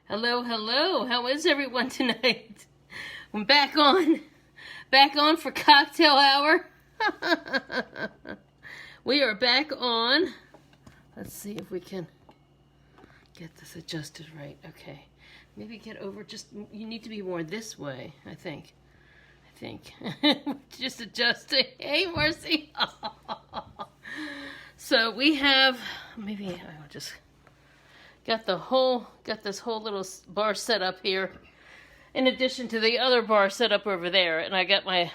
Hello, hello. How is everyone tonight? I'm back on for cocktail hour. We are back on. Let's see if we can get this adjusted right. Okay. Maybe get over you need to be more this way, I think. Just adjusting. Hey, Marcy. So we have, maybe I'll just got this whole little bar set up here, in addition to the other bar set up over there, and I got my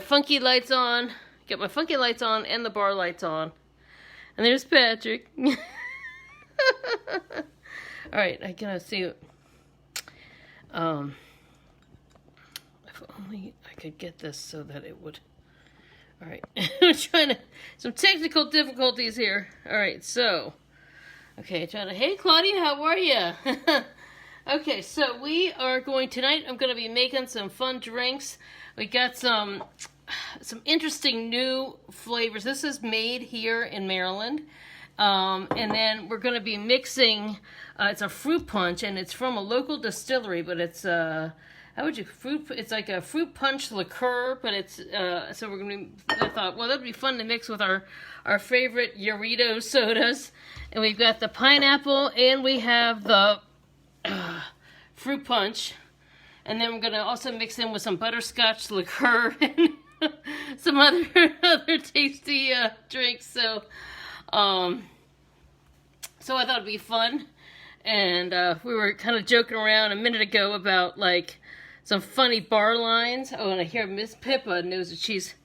funky lights on, and the bar lights on, and there's Patrick. All right, I gotta see. If only I could get this so that it would. All right, I'm trying to some technical difficulties here. All right, so. Okay, hey Claudia, how are you? Okay, so we are tonight I'm going to be making some fun drinks. We got some interesting new flavors. This is made here in Maryland. And then we're going to be mixing, it's a fruit punch, and it's from a local distillery, but it's, it's like a fruit punch liqueur, but it's, so we're going to, I thought, well, that'd be fun to mix with our favorite Jarritos sodas. And we've got the pineapple, and we have the fruit punch. And then we're going to also mix in with some butterscotch liqueur and some other tasty drinks. So I thought it'd be fun. And we were kind of joking around a minute ago about, like, some funny bar lines. Oh, and I hear Miss Pippa knows that she's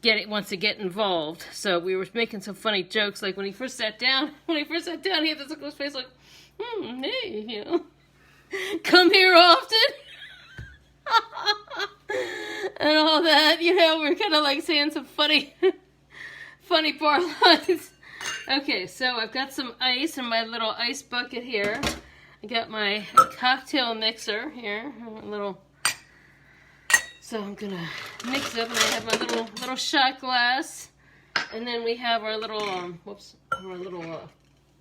wants to get involved. So we were making some funny jokes, like when he first sat down, he had this look on his face like, hey, you know, come here often. And all that, you know, we're kind of like saying some funny bar lines. Okay, so I've got some ice in my little ice bucket here. I got my cocktail mixer here, so I'm gonna mix up, and I have my little shot glass, and then we have our little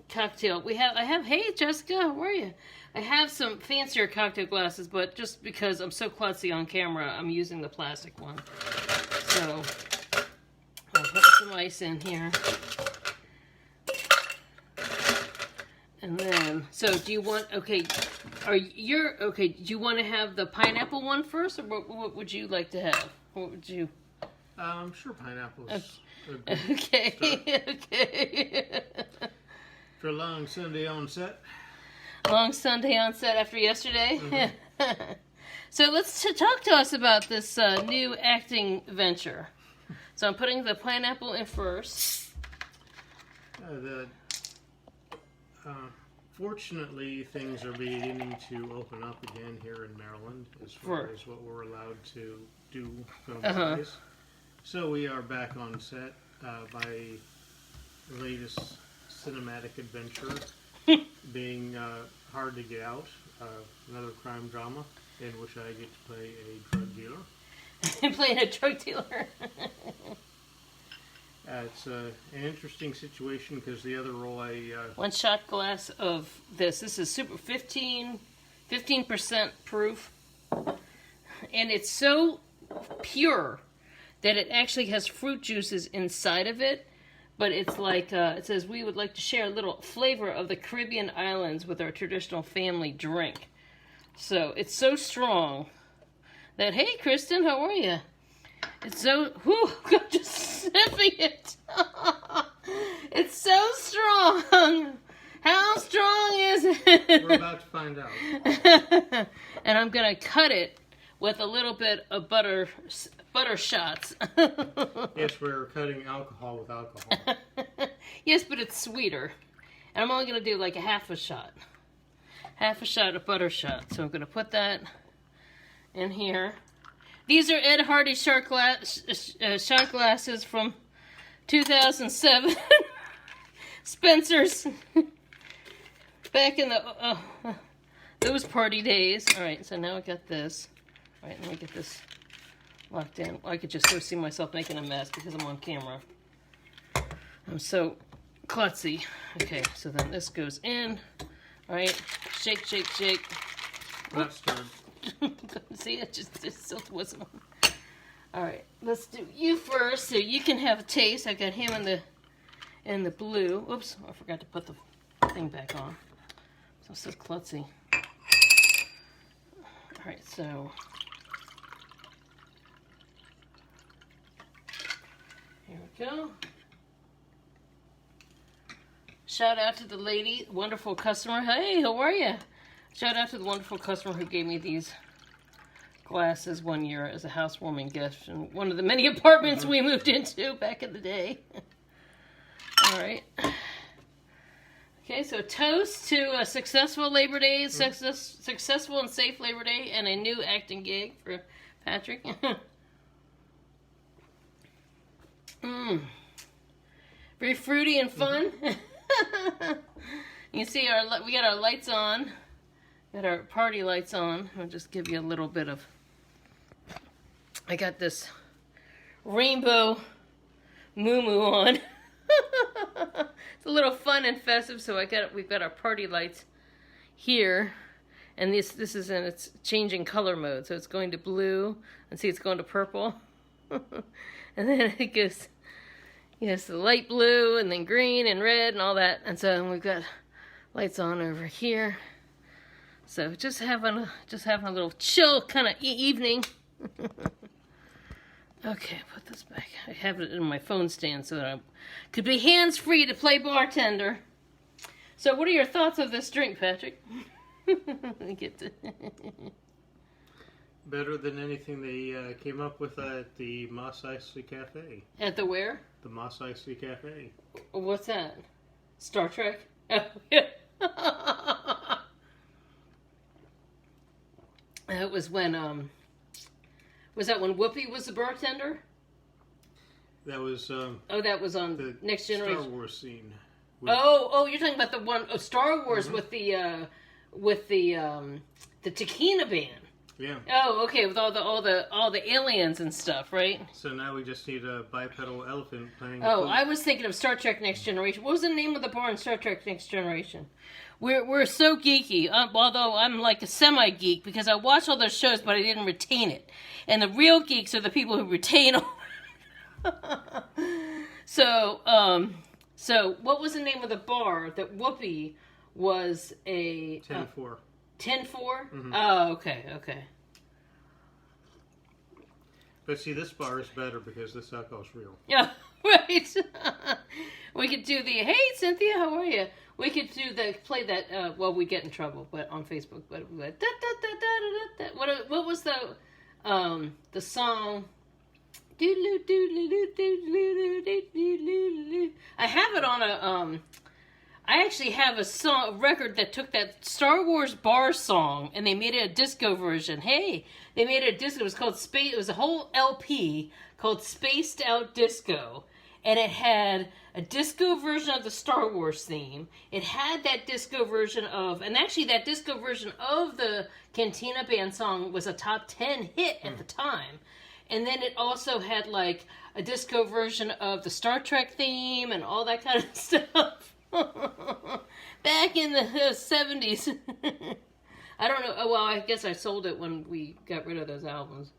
cocktail. Hey Jessica, how are you? I have some fancier cocktail glasses, but just because I'm so klutzy on camera, I'm using the plastic one. So I'll put some ice in here. And then, so do you want, do you want to have the pineapple one first, or what would you like to have? What would you? Sure, pineapple's okay. Okay. For a long Sunday on set. Long Sunday on set after yesterday? Mm-hmm. So talk to us about this new acting venture. So I'm putting the pineapple in first. Fortunately, things are beginning to open up again here in Maryland as far as what we're allowed to do film-wise. So we are back on set. My latest cinematic adventure being Hard to Get Out, another crime drama in which I get to play a drug dealer. Playing a drug dealer. It's an interesting situation because the other role one shot glass of this. This is super 15% proof. And it's so pure that it actually has fruit juices inside of it. But it's like, it says, we would like to share a little flavor of the Caribbean islands with our traditional family drink. So it's so strong that, hey, Kristen, how are you? It's so, I'm just sniffing it. It's so strong. How strong is it? We're about to find out. And I'm going to cut it with a little bit of butter shots. Yes, we're cutting alcohol with alcohol. Yes, but it's sweeter. And I'm only going to do like a half a shot. Half a shot of butter shot. So I'm going to put that in here. These are Ed Hardy shot glasses from 2007. Spencer's. Back in those party days. Alright, so now I got this. Alright, let me get this locked in. I could just go see myself making a mess because I'm on camera. I'm so klutzy. Okay, so then this goes in. All right, shake, shake, shake. Not stirred. See, it still wasn't. All right, let's do you first, so you can have a taste. I got him in the blue. Oops, I forgot to put the thing back on. So klutzy. All right, so here we go. Shout out to the lady, wonderful customer. Hey, how are you? Shout out to the wonderful customer who gave me these glasses one year as a housewarming gift in one of the many apartments we moved into back in the day. All right. Okay, so toast to a successful Labor Day, successful and safe Labor Day, and a new acting gig for Patrick. Very fruity and fun. You see, we got our lights on. Got our party lights on. I'll just give you a little bit of. I got this rainbow moo on. It's a little fun and festive, so we've got our party lights here, and this is in its changing color mode. So it's going to blue, and see it's going to purple, and then it goes, yes, the light blue, and then green and red and all that. And so we've got lights on over here. So just having a little chill kind of evening. Okay, put this back. I have it in my phone stand so that I could be hands-free to play bartender. So what are your thoughts of this drink, Patrick? Better than anything they came up with at the Mos Eisley Cafe. At the where? The Mos Eisley Cafe. What's that? Star Trek? Oh, yeah. It was when, was that when Whoopi was the bartender? That was, that was on the Next Generation. Star Wars scene. You're talking about the one, Star Wars with the Tequila band. Yeah. Oh, okay, with all the aliens and stuff, right? So now we just need a bipedal elephant playing. Oh, I was thinking of Star Trek Next Generation. What was the name of the bar in Star Trek Next Generation? We're so geeky, although I'm like a semi-geek because I watch all those shows, but I didn't retain it. And the real geeks are the people who retain all. So what was the name of the bar that Whoopi was a 10-4. 10-4? Mm-hmm. Oh, okay. But see, this bar is better because this alcohol's real. Yeah, right. We could do the, hey, Cynthia, how are you? We could do play that, we get in trouble, but on Facebook, but what was the song? I have it on I actually have a record that took that Star Wars bar song and they made it a disco version. Hey, they made it a disco. It was called Space. It was a whole LP called Spaced Out Disco, and it had a disco version of the Star Wars theme. It had that disco version and actually that disco version of the Cantina Band song was a top 10 hit at the time. And then it also had like a disco version of the Star Trek theme and all that kind of stuff. Back in the 70s. I don't know. Oh, well, I guess I sold it when we got rid of those albums.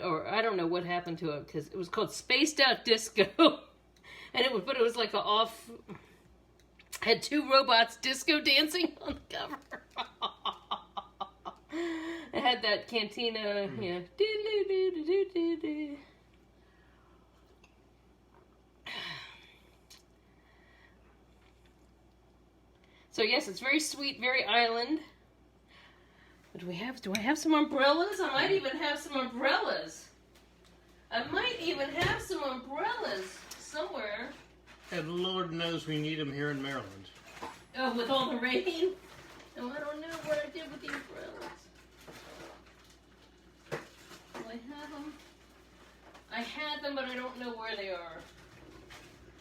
Or I don't know what happened to it because it was called Spaced Out Disco. And it was like had two robots disco dancing on the cover. It had that cantina, yeah. So yes, it's very sweet, very island. But do I have some umbrellas? I might even have some umbrellas. Somewhere. And Lord knows we need them here in Maryland. Oh, with all the rain? Oh, I don't know what I did with the umbrellas. Do I have them? I had them, but I don't know where they are.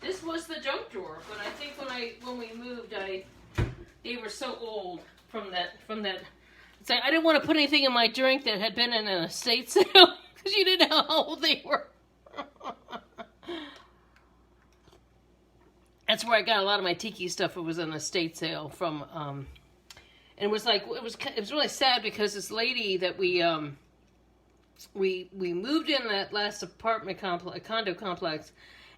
This was the junk drawer, but I think when we moved, they were so old from that. So I didn't want to put anything in my drink that had been in an estate sale because you didn't know how old they were. That's where I got a lot of my tiki stuff. It was an estate sale from And it was like, it was really sad because this lady that we moved in that last condo complex,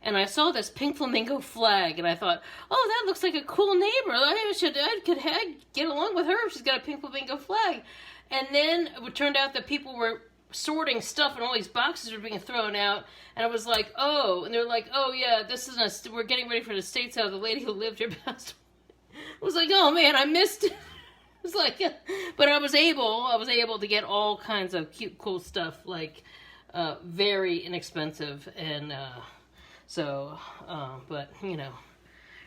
and I saw this pink flamingo flag, and I thought, oh, that looks like a cool neighbor. I could get along with her if she's got a pink flamingo flag. And then it turned out that people were sorting stuff, and all these boxes were being thrown out. And I was like, oh, and they're like, oh yeah, we're getting ready for the estate sale. The lady who lived here passed away. I was like, oh man, I missed it. It's like, but I was able to get all kinds of cute, cool stuff, like very inexpensive, and but you know,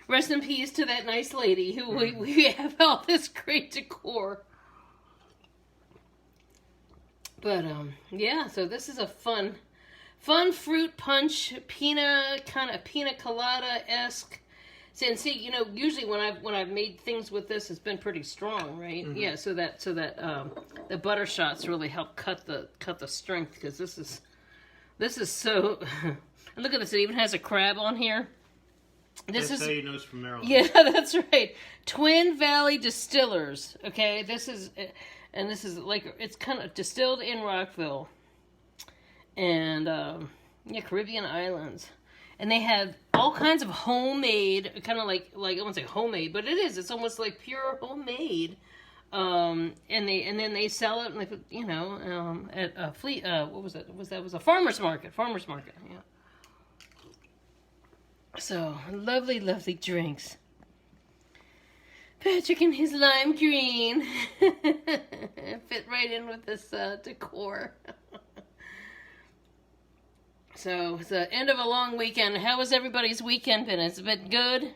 rest in peace to that nice lady who we have all this great decor. But yeah, so this is a fun fruit punch, pina colada-esque. And see, you know, usually when I've made things with this, it's been pretty strong, right? Mm-hmm. Yeah, so that the butter shots really help cut the strength, because this is so. Look at this; it even has a crab on here. That's how you know it's from Maryland. Yeah, that's right. Twin Valley Distillers. Okay, this is like, it's kind of distilled in Rockville, and yeah, Caribbean islands. And they have all kinds of homemade, kind of like I won't say homemade, but it's almost like pure homemade. And then they sell it, and they put, you know, at a fleet. What was it? It was a farmer's market. Yeah. So lovely, lovely drinks. Patrick and his lime green fit right in with this decor. So, it's the end of a long weekend. How has everybody's weekend been? Has it been good? Have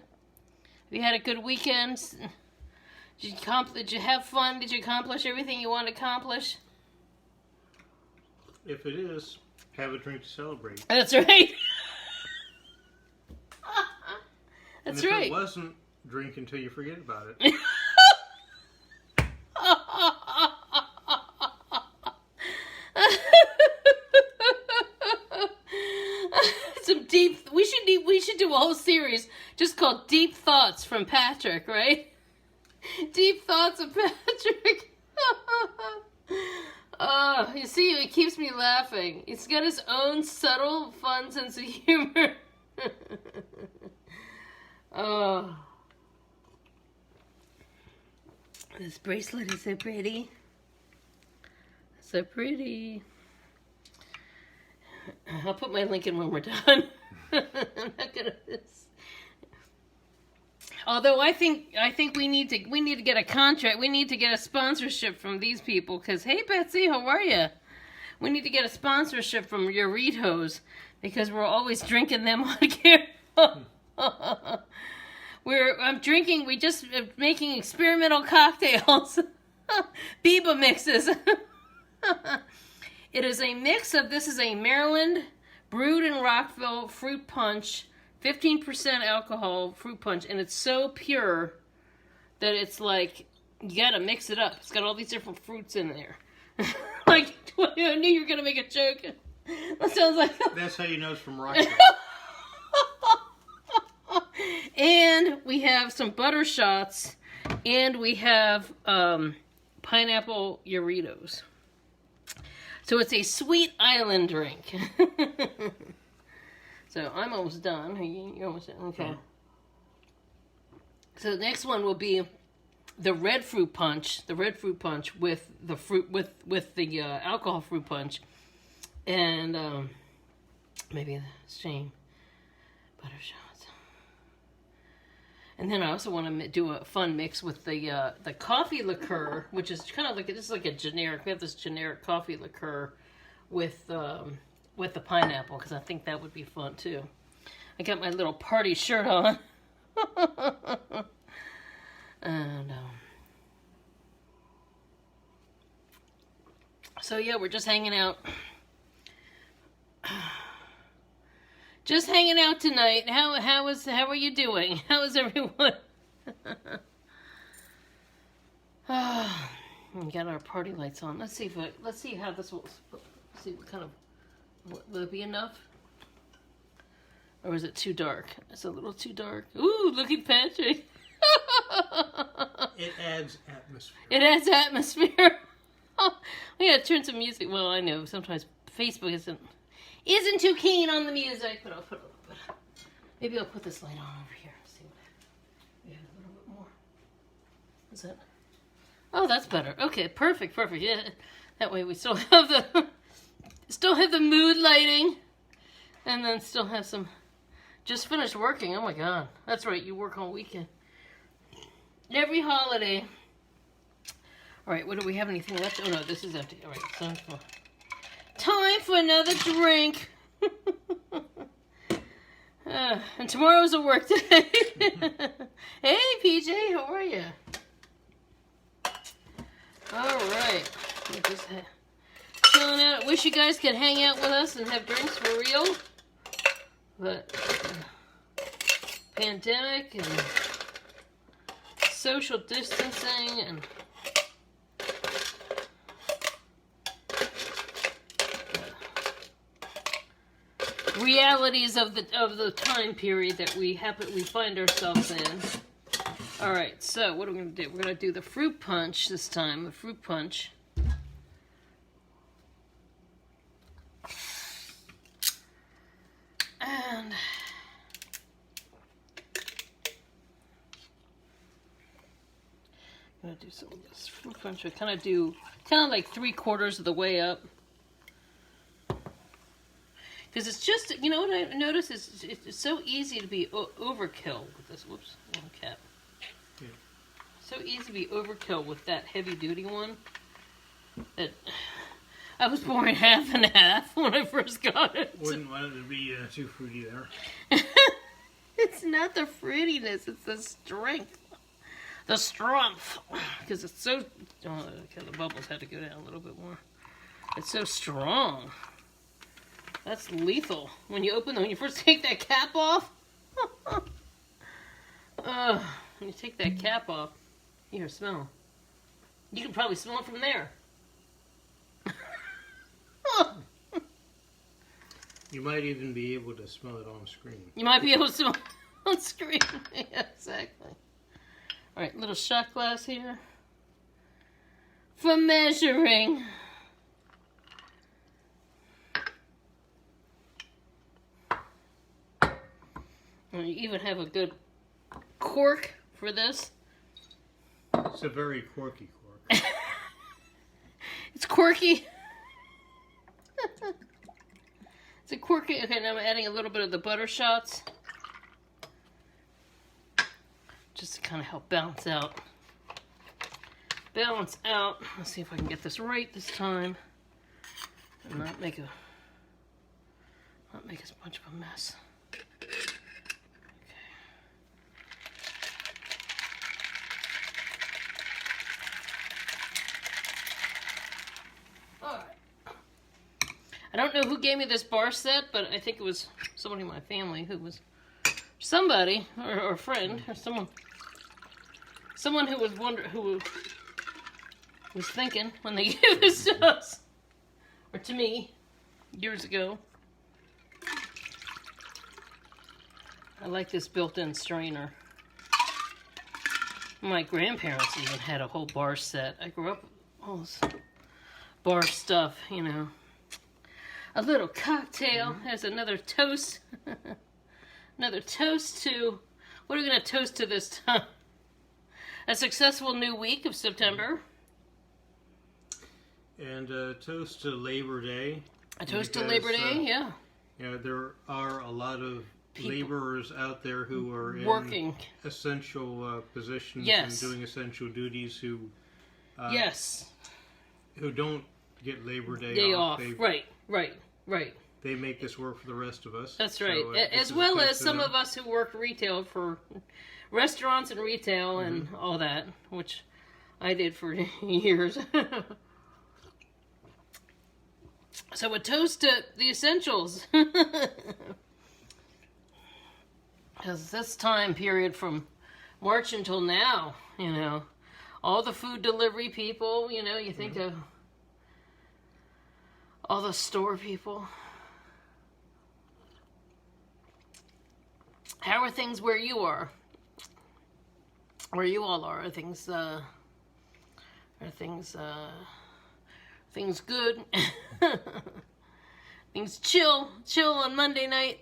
you had a good weekend? Did you have fun? Did you accomplish everything you want to accomplish? If it is, have a drink to celebrate. That's right. That's right. And if it wasn't, drink until you forget about it. We should do a whole series just called Deep Thoughts from Patrick, right? Deep Thoughts of Patrick. Oh, you see, it keeps me laughing. He's got his own subtle, fun sense of humor. Oh. This bracelet is so pretty. So pretty. I'll put my link in when we're done. I'm not gonna. Although I think we need to get a contract. We need to get a sponsorship from these people. Because, hey Betsy, how are you? We need to get a sponsorship from Jarritos, because we're always drinking them on camera. We just making experimental cocktails. Biba mixes. It is a mix of, this is a Maryland brewed in Rockville fruit punch, 15% alcohol fruit punch, and it's so pure that it's like, you gotta mix it up. It's got all these different fruits in there. Like, I knew you were gonna make a joke. That sounds like... That's how you know it's from Rockville. And we have some butter shots, and we have pineapple Jarritos. So it's a sweet island drink. So I'm almost done. You're almost done. Okay. So the next one will be the red fruit punch. The red fruit punch with the fruit with the alcohol fruit punch, and maybe the same butter shots. And then I also want to do a fun mix with the coffee liqueur, which is kind of like, this is like a generic. We have this generic coffee liqueur with the pineapple, because I think that would be fun too. I got my little party shirt on. And so yeah, we're just hanging out. Just hanging out tonight. How are you doing? How is everyone? We got our party lights on. Let's see how this will. Let's see what kind of. Will it be enough? Or is it too dark? It's a little too dark. Ooh, look at Patrick. It adds atmosphere. It adds atmosphere. We gotta turn some music. Well, I know sometimes Facebook isn't too keen on the music, but I'll put a little bit. Maybe I'll put this light on over here. See what we have a little bit more. What's that? Oh, that's better. Okay, perfect. Yeah, that way we still have the mood lighting, and then still have some. Just finished working. Oh my God, that's right. You work all weekend. Every holiday. All right, what do we have? Anything left? Oh no, this is empty. All right, time for another drink. And tomorrow's a work day. Hey, PJ, how are you? All right, we're just chilling out. Wish you guys could hang out with us and have drinks for real, but pandemic and social distancing and realities of the time period that we find ourselves in. All right, so what are we gonna do? We're gonna do the fruit punch this time. The fruit punch. And I'm gonna do some of this fruit punch. I kind of like 3/4 of the way up. Because it's just, you know what I noticed is it's so easy to be overkill with this. Whoops, wrong cap. Yeah. So easy to be overkill with that heavy duty one. That I was pouring half and half when I first got it. Wouldn't want it to be too fruity there. It's not the fruitiness, it's the strength. The strength. Because it's so. Oh, okay, the bubbles had to go down a little bit more. It's so strong. That's lethal. When you first take that cap off. When you take that cap off, here, smell. You can probably smell it from there. You might even be able to smell it on screen. You might be able to smell it on screen. Yeah, exactly. All right, little shot glass here. For measuring. And you even have a good cork for this. It's a very quirky cork. It's quirky. It's a quirky. Okay, now I'm adding a little bit of the butter shots. Just to kind of help balance out. Let's see if I can get this right this time. And not make as much of a mess. I don't know who gave me this bar set, but I think it was somebody in my family or a friend, or someone who was thinking when they gave this to us, or to me, years ago. I like this built-in strainer. My grandparents even had a whole bar set. I grew up with all this bar stuff, you know. A little cocktail. There's another toast. Another toast to... What are we going to toast to this time? A successful new week of September. And a toast to Labor Day. A toast to Labor Day, yeah. Yeah, there are a lot of laborers out there who are working in essential positions and doing essential duties who... who don't get Labor Day off. Right. They make this work for the rest of us. That's right. So, as well as some of us who work retail for restaurants and retail and all that, which I did for years. So a toast to the essentials. Because this time period from March until now, you know, all the food delivery people, you know, you think of all the store people. How are things where you are? where you all are. Are things things good? Things chill on Monday night.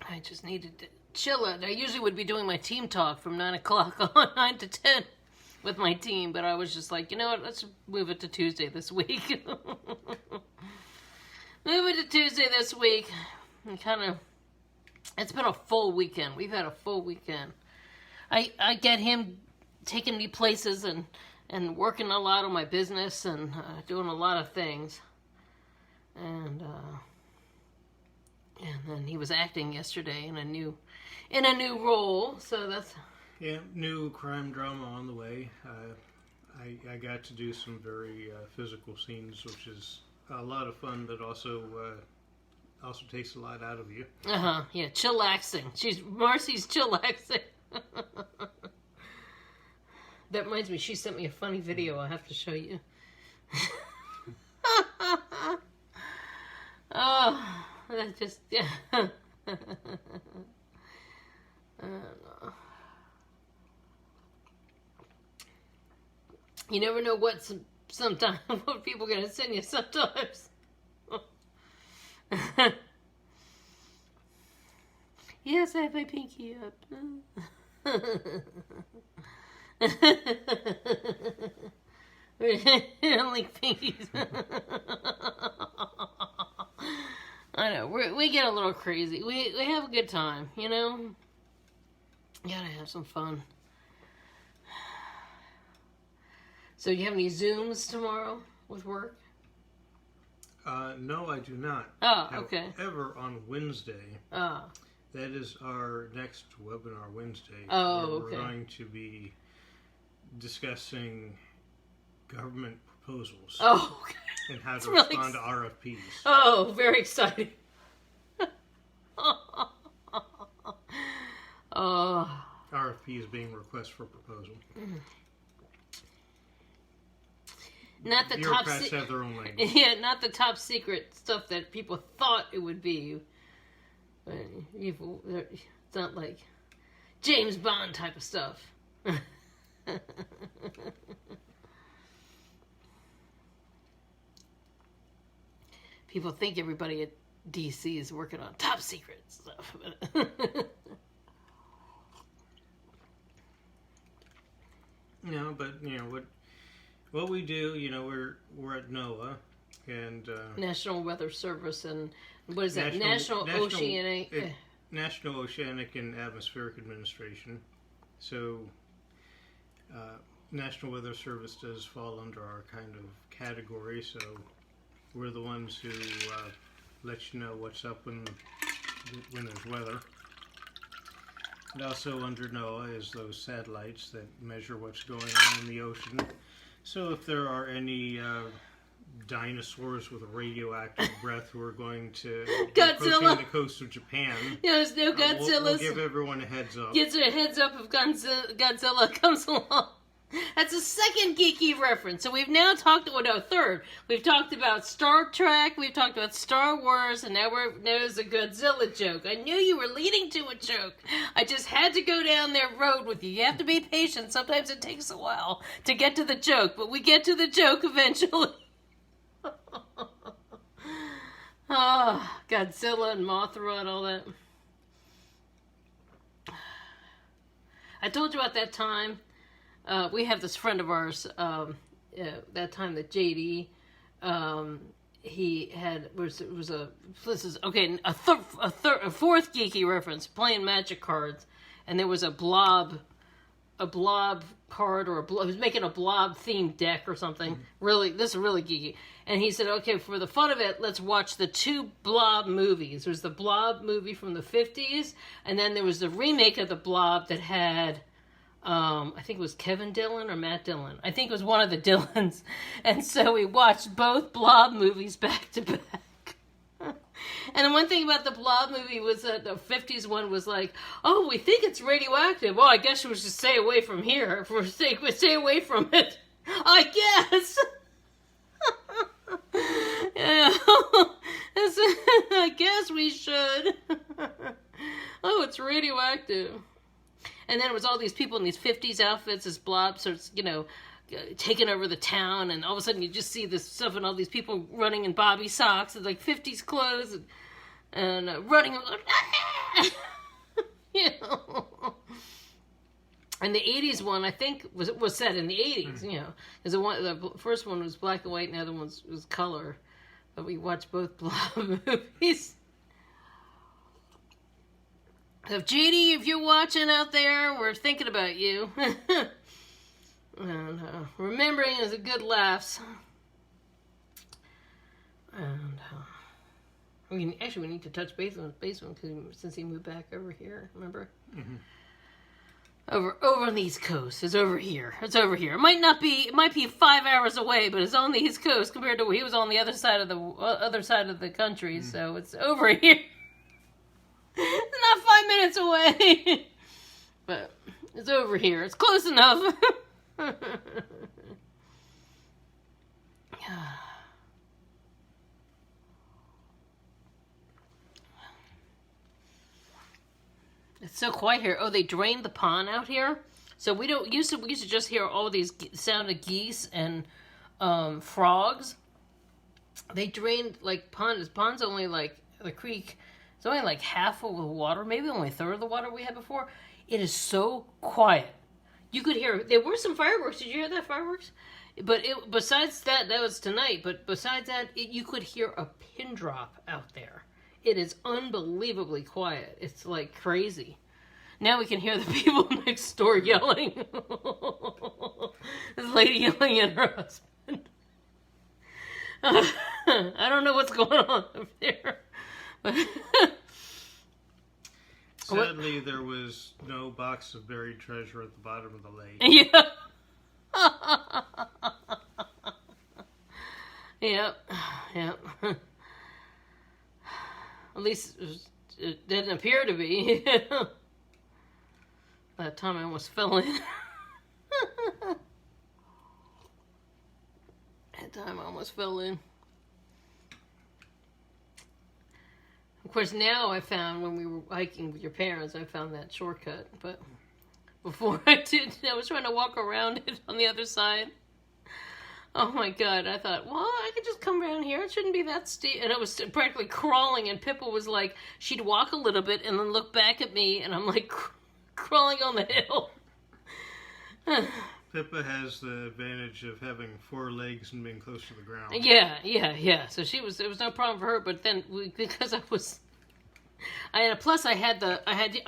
I just needed to chill out. I usually would be doing my team talk from 9 o'clock on 9 to 10 with my team, but I was just like, you know what, let's move it to Tuesday this week. Move it to Tuesday this week. And it's been a full weekend. We've had a full weekend. I get him taking me places and working a lot on my business and doing a lot of things. And then he was acting yesterday in a new role, so that's... Yeah, new crime drama on the way. I got to do some very physical scenes, which is a lot of fun, but also takes a lot out of you. Yeah, chillaxing. Marcy's chillaxing. That reminds me, she sent me a funny video I have to show you. Oh, that just, yeah. I don't know. You never know sometimes what people are going to send you sometimes. Yes, I have my pinky up. I don't like pinkies. I know, we get a little crazy. We have a good time, you know? You gotta have some fun. So, do you have any Zooms tomorrow with work? No, I do not. Oh, okay. However, on Wednesday, that is our next webinar Wednesday. Oh, where okay. We're going to be discussing government proposals. Oh, okay. And how to really respond to RFPs. Oh, very exciting. Oh. RFP is being request for proposal. Not the bureaucrats have their own language. Yeah, not the top secret stuff that people thought it would be. But it's not like James Bond type of stuff. People think everybody at DC is working on top secret stuff. No, but you know what we do. You know, we're at NOAA and National Weather Service, and what is that? National Oceanic. National Oceanic and Atmospheric Administration. So, National Weather Service does fall under our kind of category. So, we're the ones who let you know what's up when there's weather. And also under NOAA is those satellites that measure what's going on in the ocean. So if there are any dinosaurs with a radioactive breath who are going to be approaching the coast of Japan, there's no Godzilla. We'll give everyone a heads up. Gets a heads up if Godzilla comes along. That's a second geeky reference. So we've now third. We've talked about Star Trek, we've talked about Star Wars, and now there's a Godzilla joke. I knew you were leading to a joke. I just had to go down their road with you. You have to be patient. Sometimes it takes a while to get to the joke, but we get to the joke eventually. Godzilla and Mothra and all that. I told you about that time. We have this friend of ours, that time that JD, he had, a fourth geeky reference, playing Magic cards, and there was a blob card, or he was making a blob themed deck or something. Really, this is really geeky. And he said, okay, for the fun of it, let's watch the two Blob movies. There's the Blob movie from the 50s, and then there was the remake of the Blob that had, I think it was Kevin Dillon or Matt Dillon. I think it was one of the Dillons. And so we watched both Blob movies back to back. And the one thing about the Blob movie was that the 50s one was like, oh, we think it's radioactive. Well, I guess we should stay away from here. Stay away from it. I guess. Yeah. I guess we should. Oh, it's radioactive. And then it was all these people in these 50s outfits as Blob starts, taking over the town, and all of a sudden you just see this stuff and all these people running in bobby socks and like 50s clothes and running. And the 80s one, I think, was set in the 80s, because the first one was black and white and the other one was color. But we watched both Blob movies. So JD, if you're watching out there, we're thinking about you. And remembering is a good laughs. And we need to touch base on since he moved back over here. Remember? Mm-hmm. Over on the East Coast. It's over here. It might be 5 hours away, but it's on the East Coast compared to where he was on the other side of the country. Mm-hmm. So it's over here. It's not 5 minutes away, but it's over here. It's close enough. It's so quiet here. Oh, they drained the pond out here, so we used to just hear all these sound of geese and frogs. They drained pond's only like the creek. It's only like half of the water, maybe only a third of the water we had before. It is so quiet. You could hear, there were some fireworks. Did you hear that, fireworks? But besides that was tonight, but besides that, you could hear a pin drop out there. It is unbelievably quiet. It's like crazy. Now we can hear the people next door yelling. This lady yelling at her husband. I don't know what's going on up there. But sadly, there was no box of buried treasure at the bottom of the lake. Yeah. Yep. At least it didn't appear to be. That time I almost fell in. Of course, now I found, when we were hiking with your parents, I found that shortcut. But before I was trying to walk around it on the other side. Oh my God, I thought, well, I could just come around here. It shouldn't be that steep. And I was practically crawling, and Pippa was like, she'd walk a little bit and then look back at me, and I'm like crawling on the hill. Pippa has the advantage of having 4 legs and being close to the ground. Yeah. So it was no problem for her, but then because I was I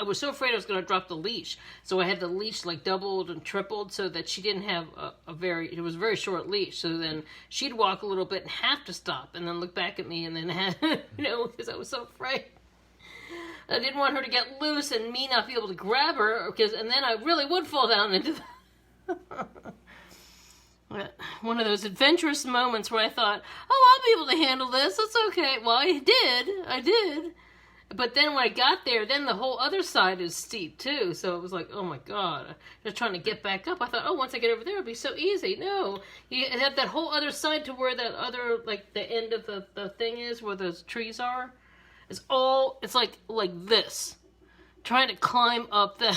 was so afraid I was going to drop the leash. So I had the leash like doubled and tripled so that she didn't have it was a very short leash. So then she'd walk a little bit and have to stop and then look back at me and then have, because I was so afraid. I didn't want her to get loose and me not be able to grab her, and then I really would fall down into the... One of those adventurous moments where I thought, oh, I'll be able to handle this. It's okay. Well, I did. But then when I got there, then the whole other side is steep too. So it was like, oh my God. Just trying to get back up. I thought, oh, once I get over there, it'll be so easy. No. You have that whole other side to where that other, like the end of the thing is, where those trees are. It's like this. Trying to climb up the...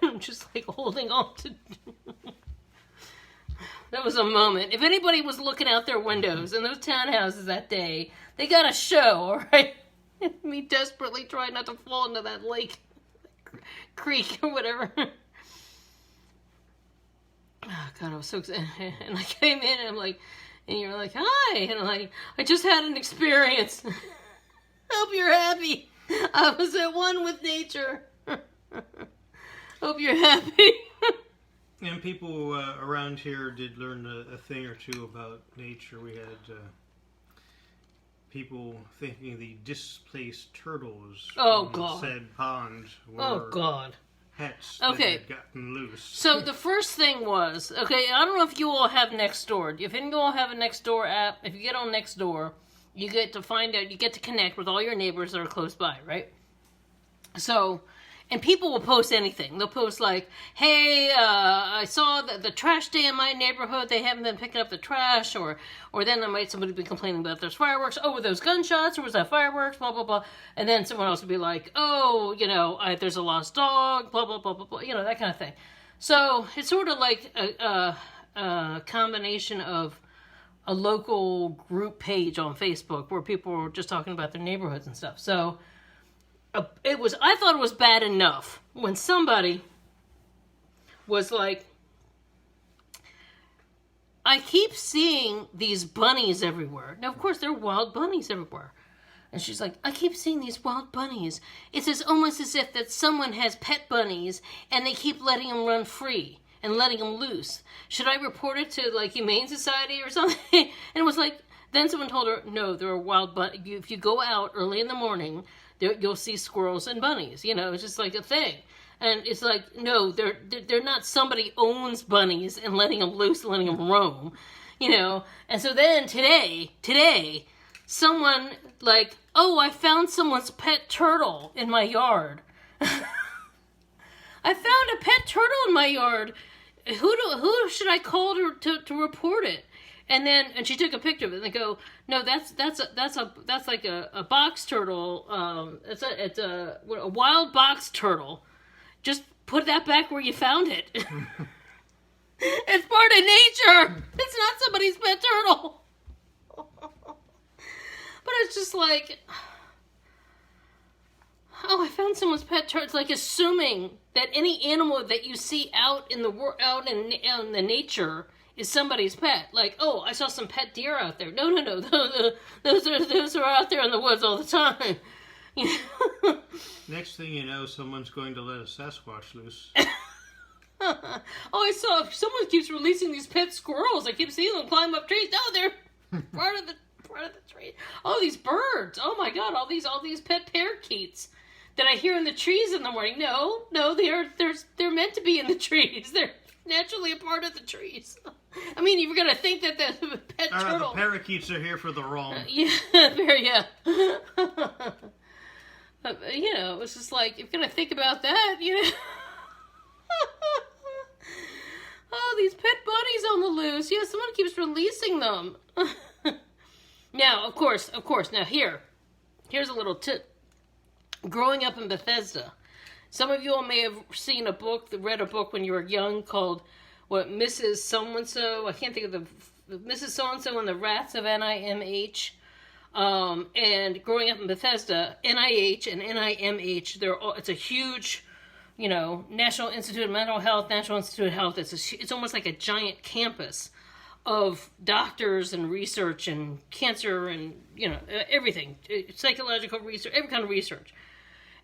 I'm just like holding on to... That was a moment. If anybody was looking out their windows in those townhouses that day, they got a show, all right? Me desperately trying not to fall into that lake, creek, or whatever. Oh, God, I was so excited. And I came in, and I'm like, and you're like, hi. And I'm like, I just had an experience. Hope you're happy. I was at one with nature. Hope you're happy. And people around here did learn a thing or two about nature. We had people thinking the displaced turtles from said pond were pets that had gotten loose. So the first thing was, I don't know if you all have Nextdoor. If you all have a Nextdoor app, if you get on Nextdoor, you get to find out, you get to connect with all your neighbors that are close by, right? So... And people will post anything. They'll post like, hey, I saw the trash day in my neighborhood. They haven't been picking up the trash. Or then somebody be complaining about there's fireworks. Oh, were those gunshots? Or was that fireworks? Blah, blah, blah. And then someone else would be like, oh, there's a lost dog. Blah, blah, blah, blah, blah. That kind of thing. So it's sort of like a combination of a local group page on Facebook where people were just talking about their neighborhoods and stuff. So I thought it was bad enough when somebody was like, I keep seeing these bunnies everywhere. Now, of course, there are wild bunnies everywhere. And she's like, I keep seeing these wild bunnies. It's almost as if that someone has pet bunnies and they keep letting them run free and letting them loose. Should I report it to, like, Humane Society or something? And it was like, then someone told her, no, there are wild bunnies. If you go out early in the morning, you'll see squirrels and bunnies. It's just like a thing. And it's like, no, they're not somebody owns bunnies and letting them loose, letting them roam. And so then today, someone like, oh, I found someone's pet turtle in my yard. I found a pet turtle in my yard. Who should I call to report it? And she took a picture of it. And they go, no, that's like a box turtle. It's a wild box turtle. Just put that back where you found it. It's part of nature. It's not somebody's pet turtle. But it's just like, oh, I found someone's pet turtle. It's like assuming that any animal that you see out in the nature is somebody's pet. Like, oh, I saw some pet deer out there. No. Those are out there in the woods all the time. Next thing you know, someone's going to let a Sasquatch loose. Oh, I saw someone keeps releasing these pet squirrels. I keep seeing them climb up trees. No, they're part of the tree. Oh, these birds. Oh my God, all these pet parakeets that I hear in the trees in the morning. No, they're meant to be in the trees. They're naturally a part of the trees. I mean, you're gonna think that the pet turtle. The parakeets are here for the roam. Yeah. It's just like, you're gonna think about that, Oh, these pet bunnies on the loose. Yeah, someone keeps releasing them. Now, of course. Now, here's a little tip. Growing up in Bethesda, some of you all may have read a book when you were young called, Mrs. So-and-so. I can't think of Mrs. So-and-so and the Rats of NIMH. And growing up in Bethesda, NIH and NIMH, it's a huge, National Institute of Mental Health, National Institute of Health. It's almost like a giant campus of doctors and research and cancer and, everything, psychological research, every kind of research.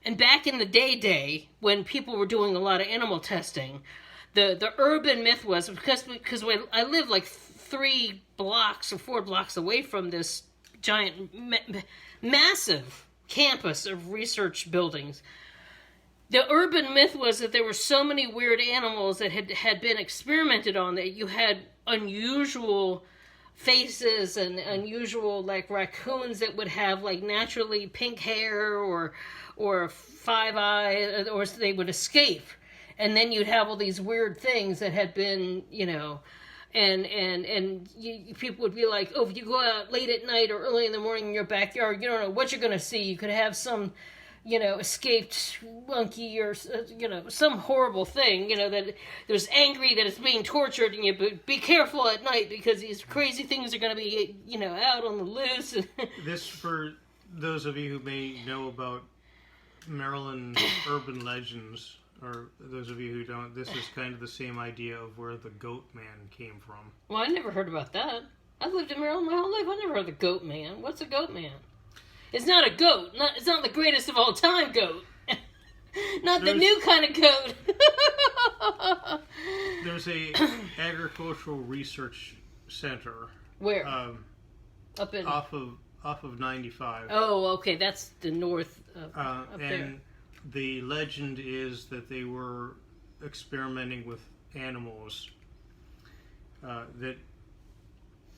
And back in the day, when people were doing a lot of animal testing, the urban myth was, because when I live like 3 blocks or 4 blocks away from this giant, massive campus of research buildings, the urban myth was that there were so many weird animals that had been experimented on that you had unusual faces and unusual, like, raccoons that would have like naturally pink hair or 5 eyes, or they would escape, and then you'd have all these weird things that had been, and people would be like, oh, if you go out late at night or early in the morning in your backyard, you don't know what you're going to see. You could have some, escaped monkey or, some horrible thing, that there's angry that it's being tortured, and you be careful at night because these crazy things are going to be, out on the loose. This, for those of you who may know about Maryland urban legends, or those of you who don't, this is kind of the same idea of where the Goat Man came from. Well, I never heard about that. I've lived in Maryland my whole life. I never heard of the Goat Man. What's a Goat Man? It's not a goat. It's not the greatest of all time goat. Not the new kind of goat. There's a agricultural research center. Where? Up in off of 95. Oh, okay. That's the north up and there. The legend is that they were experimenting with animals. That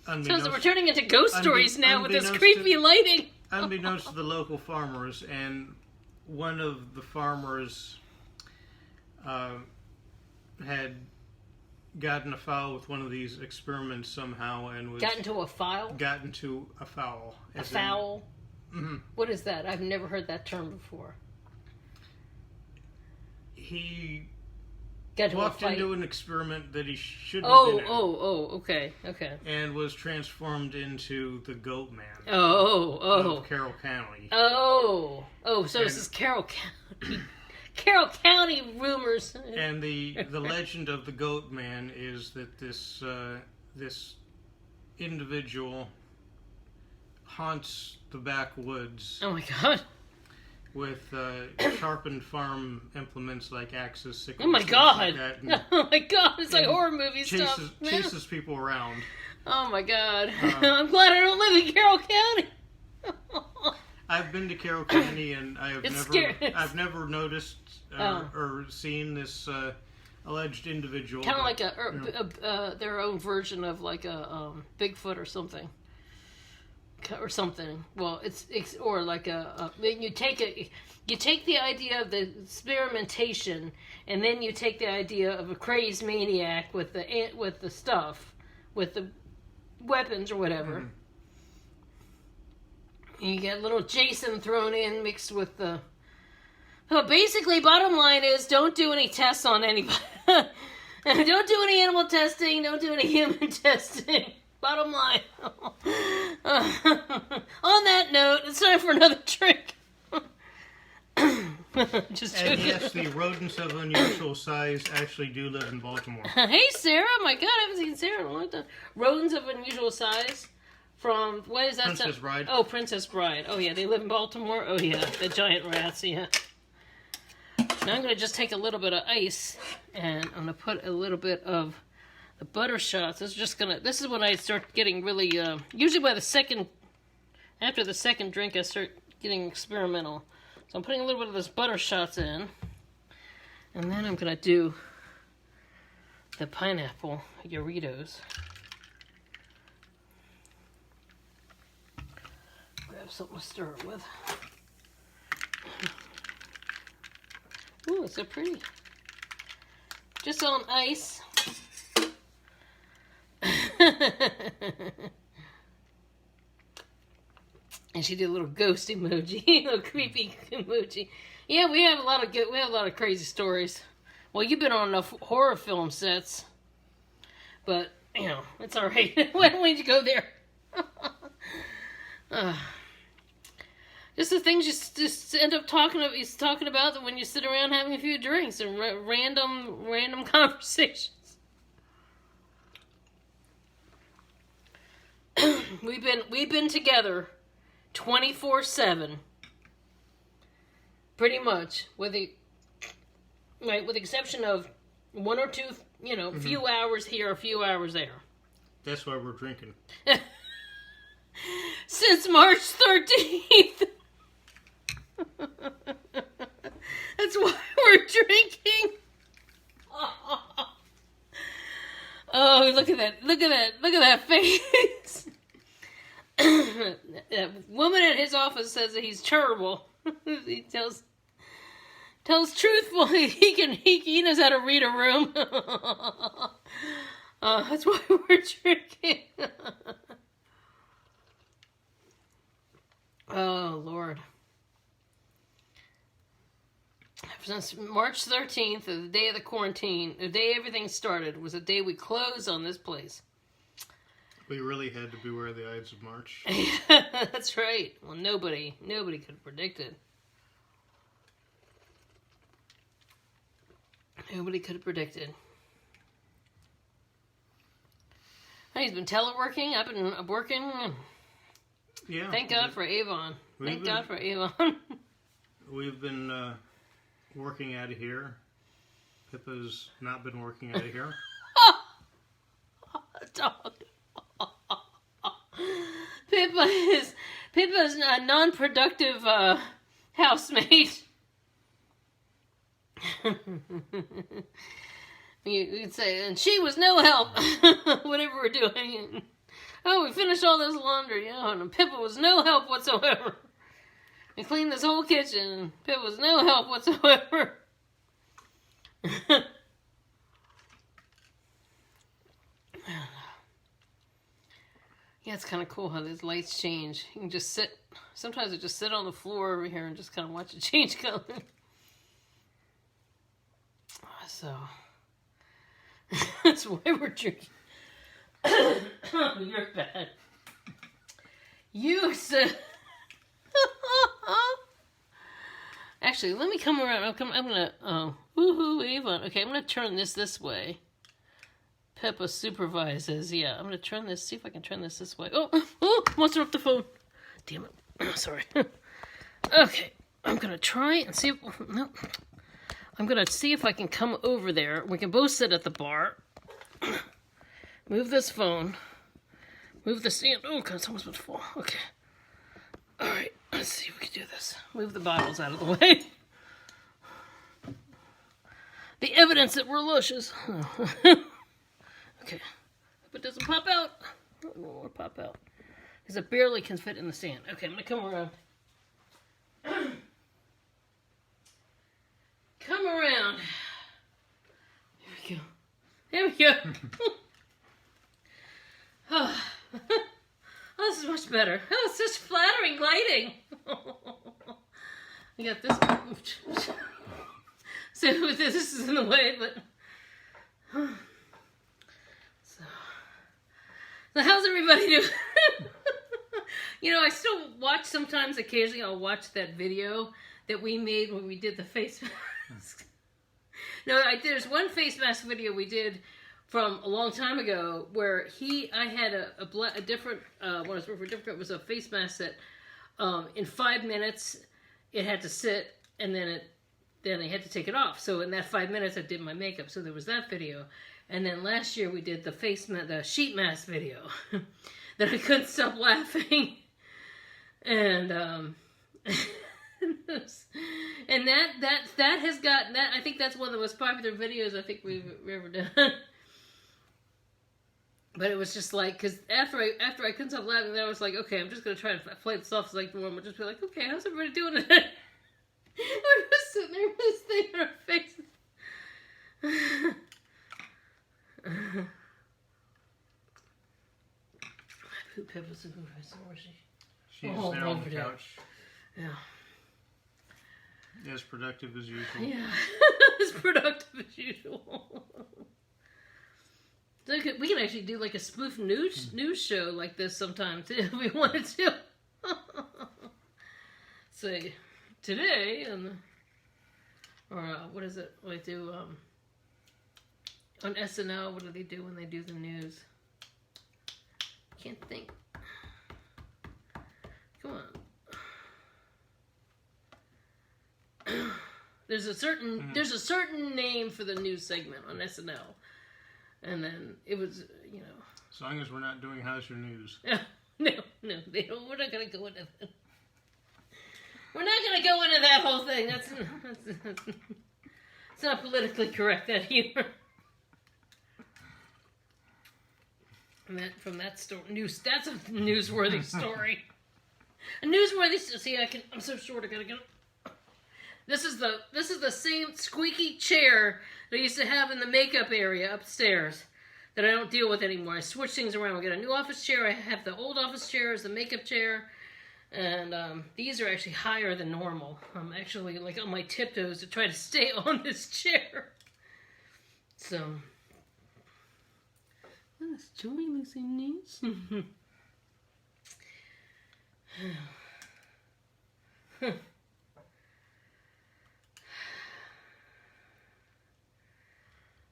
sounds like we're turning into ghost stories now with this creepy lighting. Unbeknownst to the local farmers, and one of the farmers had gotten afoul with one of these experiments somehow and was... Got into a foul? Got into a foul. A foul? Mm-hmm. What is that? I've never heard that term before. He walked into an experiment that he shouldn't have been in. Okay. And was transformed into the Goat Man. Of Carroll County. So this is Carroll County. Carroll County rumors. And the legend of the Goat Man is that this individual haunts the backwoods. Oh my God. With sharpened farm implements like axes, sickles. Oh my God! Like oh my God! It's like horror movie stuff. Chases people around. Oh my God! I'm glad I don't live in Carroll County. I've been to Carroll County and I've never noticed or seen this alleged individual. Kind of like their own version of like a Bigfoot or something. Or something. Well, it's or like you take the idea of the experimentation, and then you take the idea of a crazed maniac with the stuff, with the weapons or whatever. Mm-hmm. And you get little Jason thrown in mixed with the. So basically, bottom line is, don't do any tests on anybody. Don't do any animal testing. Don't do any human testing. Bottom line. On that note, it's time for another drink. Just and yes, the rodents of unusual size actually do live in Baltimore. Hey, Sarah. My God, I haven't seen Sarah in a long time. Rodents of unusual size from, what is that? Princess Bride. Oh, Princess Bride. Oh, yeah, they live in Baltimore. Oh, yeah, the giant rats, yeah. Now I'm going to just take a little bit of ice, and I'm going to put a little bit of the butter shots. This is when I start getting really, usually after the second drink I start getting experimental. So I'm putting a little bit of this butter shots in. And then I'm going to do the pineapple Jarritos. Grab something to stir it with. Ooh, it's so pretty. Just on ice. And she did a little ghost emoji, a little creepy emoji. Yeah, we have a lot of crazy stories. Well, you've been on enough horror film sets, but it's all right. Why don't you go there? Just the things you just end up talking about when you sit around having a few drinks and random conversations. We've been together 24/7, pretty much, with the exception of one or two, mm-hmm. few hours here, a few hours there. That's why we're drinking. Since March 13th. That's why we're drinking. Oh, look at that face. That woman at his office says that he's terrible. He tells truthfully he knows how to read a room. That's why we're drinking. Oh, Lord. Since March 13th, the day of the quarantine, the day everything started, was the day we closed on this place. We really had to beware the Ides of March. That's right. Well, nobody could have predicted. Nobody could have predicted. He's been teleworking. I've been working. Yeah. Thank God for Avon. God for Avon. We've been working out of here. Pippa's not been working out of here. Dog. Pippa's a non-productive housemate. You'd say, and she was no help. Whatever we're doing. Oh, we finished all this laundry. Oh, and Pippa was no help whatsoever. We cleaned this whole kitchen. Pippa was no help whatsoever. Yeah, it's kind of cool how these lights change. You can just sit, sometimes I just sit on the floor over here and just kind of watch it change color. So, that's why we're drinking. You're bad. You said... Actually, let me come around. I'm gonna, woohoo, Avon. Okay, I'm gonna turn this way. Peppa supervises. Yeah, I'm gonna turn this, see if I can turn this way. Oh, almost dropped the phone. Damn it. Sorry. Okay, I'm gonna try and see if, no. I'm gonna see if I can come over there. We can both sit at the bar. Move this phone. Move the stand. Oh, God, it's almost about to fall. Okay. Alright, let's see if we can do this. Move the bottles out of the way. The evidence that we're luscious. Okay. Hope it doesn't pop out. I don't want to pop out. Because it barely can fit in the sand. Okay, I'm going to come around. Come around. There we go. There we go. Oh, this is much better. Oh, it's such flattering lighting. I got this. So this is in the way, but... So how's everybody doing? You know, I still watch sometimes, occasionally I'll watch that video that we made when we did the face mask. No, there's one face mask video we did from a long time ago where I had a different, when I was working for different, it was a face mask that in 5 minutes it had to sit and then I had to take it off. So in that 5 minutes I did my makeup. So there was that video. And then last year we did the sheet mask video that I couldn't stop laughing. And and that has gotten that, I think that's one of the most popular videos I think we've ever done. But it was just like, because after I couldn't stop laughing, then I was like, okay, I'm just going to try to play this off like normal. Just be like, okay, how's everybody doing today? We're just sitting there with this thing on our faces. Poop Peppa's supervisor, where's she? She's there on the couch. Yeah. As productive as usual. Yeah, as productive as usual. So we can actually do like a spoof news show like this sometime too, if we wanted to. So today, what is it? What they do on SNL? What do they do when they do the news? Can't think. Come on. There's a certain name for the news segment on SNL. And then it was, you know. As long as we're not doing How's Your News. No, they don't. We're not going to go into that. We're not going to go into that whole thing. That's it's not politically correct, that humor. From that story, that's a newsworthy story. A newsworthy. See, I'm so short. I gotta get. This is the same squeaky chair that I used to have in the makeup area upstairs that I don't deal with anymore. I switch things around. We got a new office chair. I have the old office chair as the makeup chair, and these are actually higher than normal. I'm actually like on my tiptoes to try to stay on this chair. So. Let's join us in this.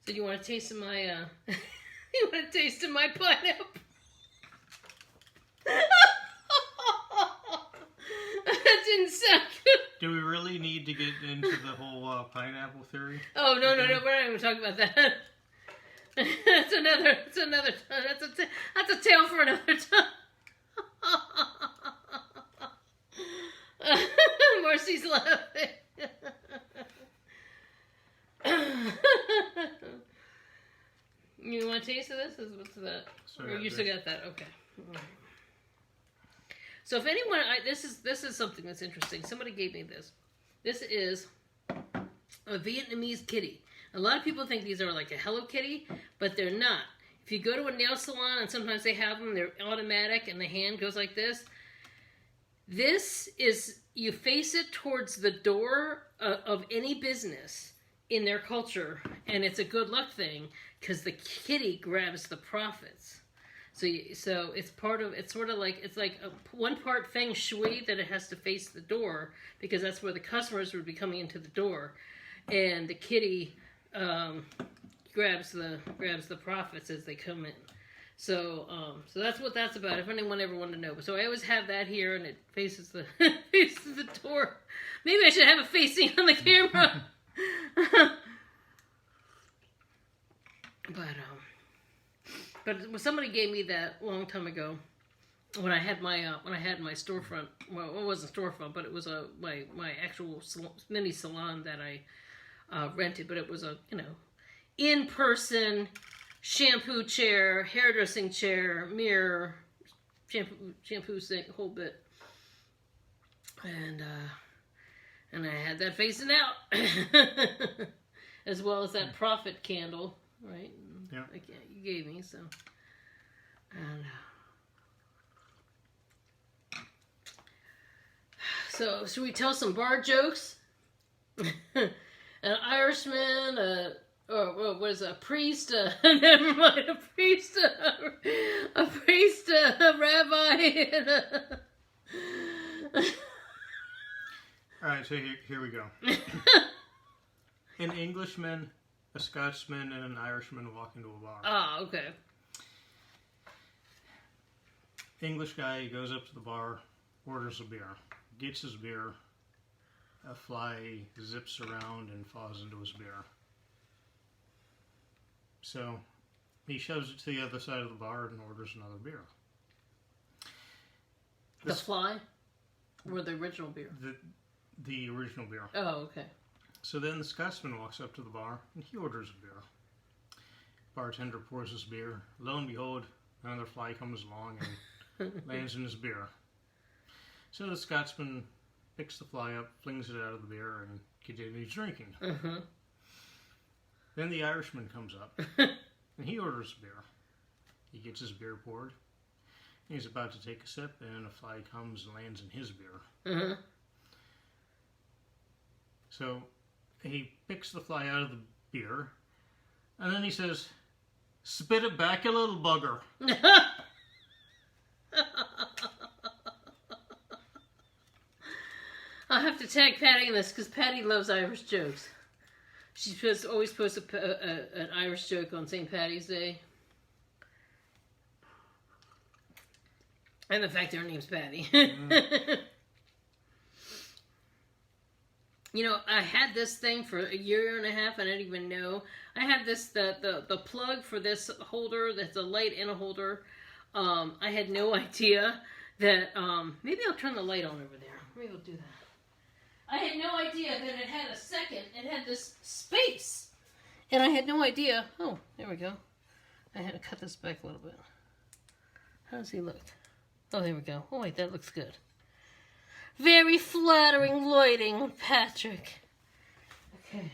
So you want to taste of my you want to taste of my pineapple? That didn't sound good. Do we really need to get into the whole pineapple theory? Oh no, we're not even talking about that. That's a tale for another time. Marcy's laughing. You want a taste of this? What's that? Or you still got that? Okay. So if anyone, this is something that's interesting. Somebody gave me this. This is a Vietnamese kitty. A lot of people think these are like a Hello Kitty, but they're not. If you go to a nail salon, and sometimes they have them, they're automatic, and the hand goes like this. This is, you face it towards the door of any business in their culture, and it's a good luck thing, because the kitty grabs the profits. So it's sort of like, it's like one part feng shui that it has to face the door, because that's where the customers would be coming into the door, and the kitty grabs the profits as they come in. So that's what that's about. If anyone ever wanted to know, so I always have that here, and it faces the faces the door. Maybe I should have it facing on the camera. But somebody gave me that a long time ago when I had my storefront. Well, it wasn't storefront, but it was my actual mini salon that I rented. But it was a in-person shampoo chair, hairdressing chair, mirror, shampoo sink, whole bit, and I had that facing out, as well as that profit candle, right? Yeah. Like, you gave me, so. And, so, should we tell some bar jokes? An Irishman, what is it, a priest, never mind, a priest, a rabbi, and Alright, so here we go. An Englishman, a Scotsman, and an Irishman walk into a bar. Ah, okay. English guy goes up to the bar, orders a beer, gets his beer, a fly zips around and falls into his beer. So he shoves it to the other side of the bar and orders another beer. The fly? Or the original beer? The original beer. Oh, okay. So then the Scotsman walks up to the bar and he orders a beer. Bartender pours his beer. Lo and behold, another fly comes along and lands in his beer. So the Scotsman picks the fly up, flings it out of the beer, and continues drinking. Uh-huh. Then the Irishman comes up and he orders a beer. He gets his beer poured. He's about to take a sip and a fly comes and lands in his beer. Uh-huh. So he picks the fly out of the beer and then he says, "Spit it back, you little bugger." I'll have to tag Patty in this because Patty loves Irish jokes. She's always posts an Irish joke on St. Patty's Day. And the fact that her name's Patty. You know, I had this thing for a year and a half. I didn't even know. I had this, the plug for this holder, that's a light and a holder. I had no idea that, maybe I'll turn the light on over there. Maybe I'll do that. I had no idea that it had a second. It had this space. And I had no idea. Oh, there we go. I had to cut this back a little bit. How does he look? Oh, there we go. Oh, wait, that looks good. Very flattering lighting with Patrick. Okay.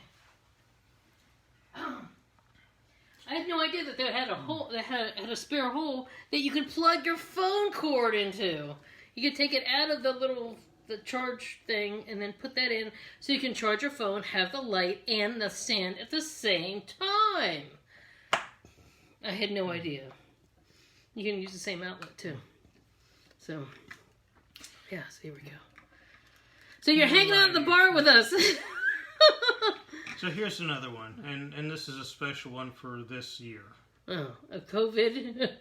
I had no idea that they had a hole, that had a spare hole that you could plug your phone cord into. You could take it out of the charge thing and then put that in so you can charge your phone, have the light and the stand at the same time. I had no idea. You can use the same outlet too. So, yeah, so here we go. So you're hanging out at the bar with us. So here's another one, and this is a special one for this year. Oh, a COVID,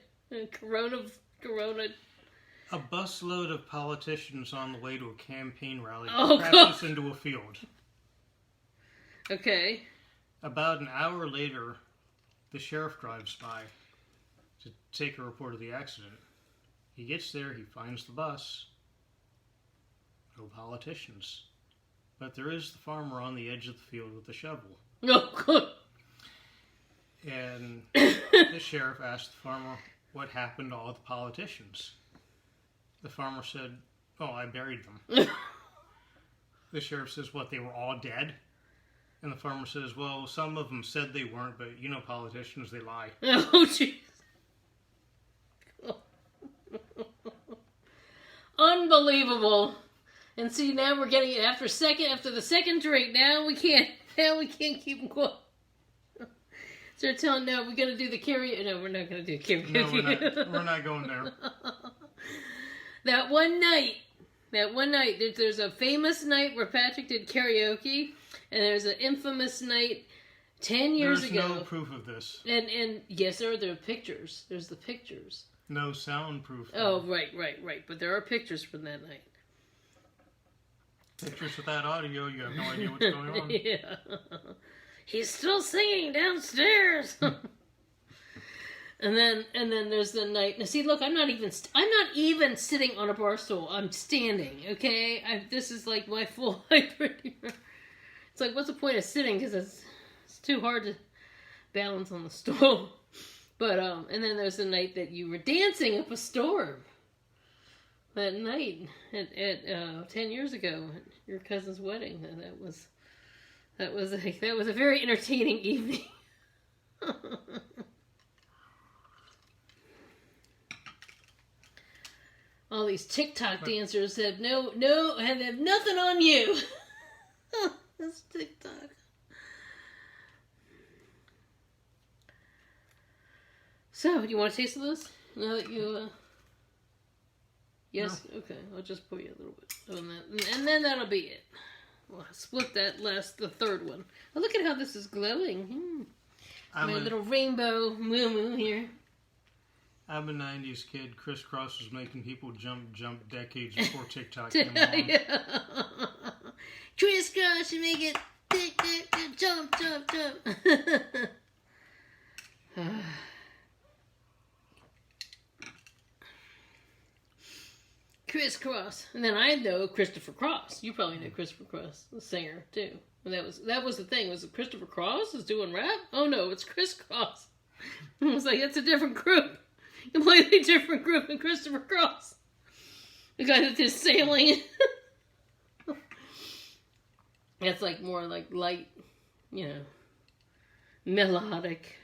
Corona. A busload of politicians on the way to a campaign rally Oh, crashes into a field. Okay. About an hour later, the sheriff drives by to take a report of the accident. He gets there, he finds the bus. No politicians. But there is the farmer on the edge of the field with the shovel. Oh, good. And the sheriff asked the farmer what happened to all the politicians. The farmer said, "Oh, I buried them." The sheriff says, "What, they were all dead?" And the farmer says, well, some of them said they weren't, but you know politicians, they lie. Oh, jeez. Unbelievable. And see, now we're getting it after the second drink. Now we can't keep them quiet. So they're telling, no, we're going to do the karaoke. No, we're not going to do karaoke. No, we're not going there. That one night, there's a famous night where Patrick did karaoke, and there's an infamous night 10 years ago. There's no proof of this. And yes, there are pictures. There's the pictures. No sound proof. Oh, right. But there are pictures from that night. Pictures without audio, you have no idea what's going on. Yeah. He's still singing downstairs. And then there's the night. Now see, look, I'm not even sitting on a bar stool. I'm standing. Okay, this is like my full height right here. It's like, what's the point of sitting? Because it's too hard to balance on the stool. But and then there's the night that you were dancing up a storm. That night at 10 years ago at your cousin's wedding. That was a very entertaining evening. All these TikTok dancers have have nothing on you. That's TikTok. So, do you want to taste this? Now that you, yes? No. Okay, I'll just put you a little bit on that. And then that'll be it. We'll split the third one. Oh, look at how this is glowing. My little rainbow moo-moo here. I'm a 90s kid. Crisscross was making people jump decades before TikTok came along. Yeah. Crisscross, you make it jump. Crisscross. And then I know Christopher Cross. You probably know Christopher Cross, the singer, too. And that was the thing. Was it Christopher Cross is doing rap? Oh, no, it's Crisscross. I was like, it's a different group. Completely different group than Christopher Cross. The guy that did sailing. That's like more like light, melodic.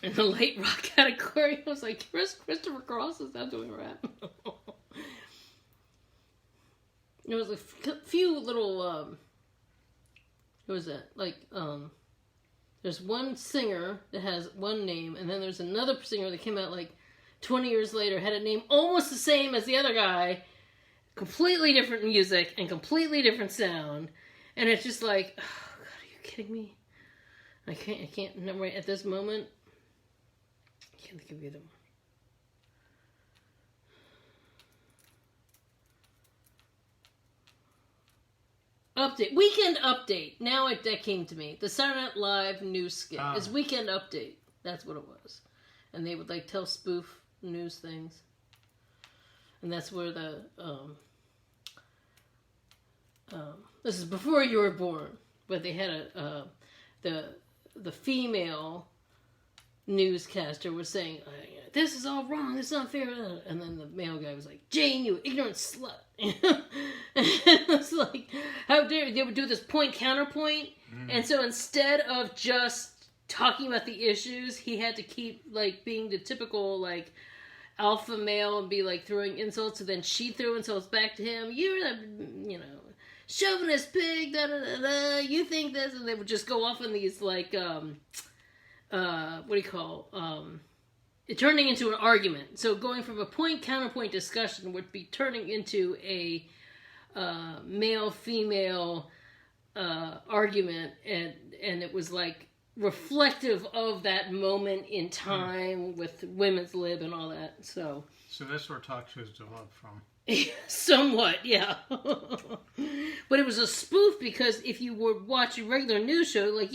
In the light rock category, I was like, Christopher Cross is not doing rap. There was a few little, what was that? Like, there's one singer that has one name, and then there's another singer that came out like 20 years later, had a name almost the same as the other guy, completely different music, and completely different sound. And it's just like, oh, God, are you kidding me? I can't, right at this moment, I can't think of either one. Update. Weekend Update. Now that came to me. The Saturday Night Live news skit is Weekend Update. That's what it was. And they would like tell spoof news things. And that's where the this is before you were born, but they had the female newscaster was saying, this is all wrong, this is unfair, and then the male guy was like, Jane, you ignorant slut. And it was like, how dare they would do this point counterpoint, and so instead of just talking about the issues, he had to keep like being the typical like alpha male and be like throwing insults, and then she threw insults back to him. You're the chauvinist pig, da da da da. You think this, and they would just go off on these like what do you call it, turning into an argument. So going from a point counterpoint discussion would be turning into a male female argument, and it was like reflective of that moment in time with women's lib and all that. So that's where talk shows developed from. Somewhat, yeah. But it was a spoof because if you were watching regular news show, like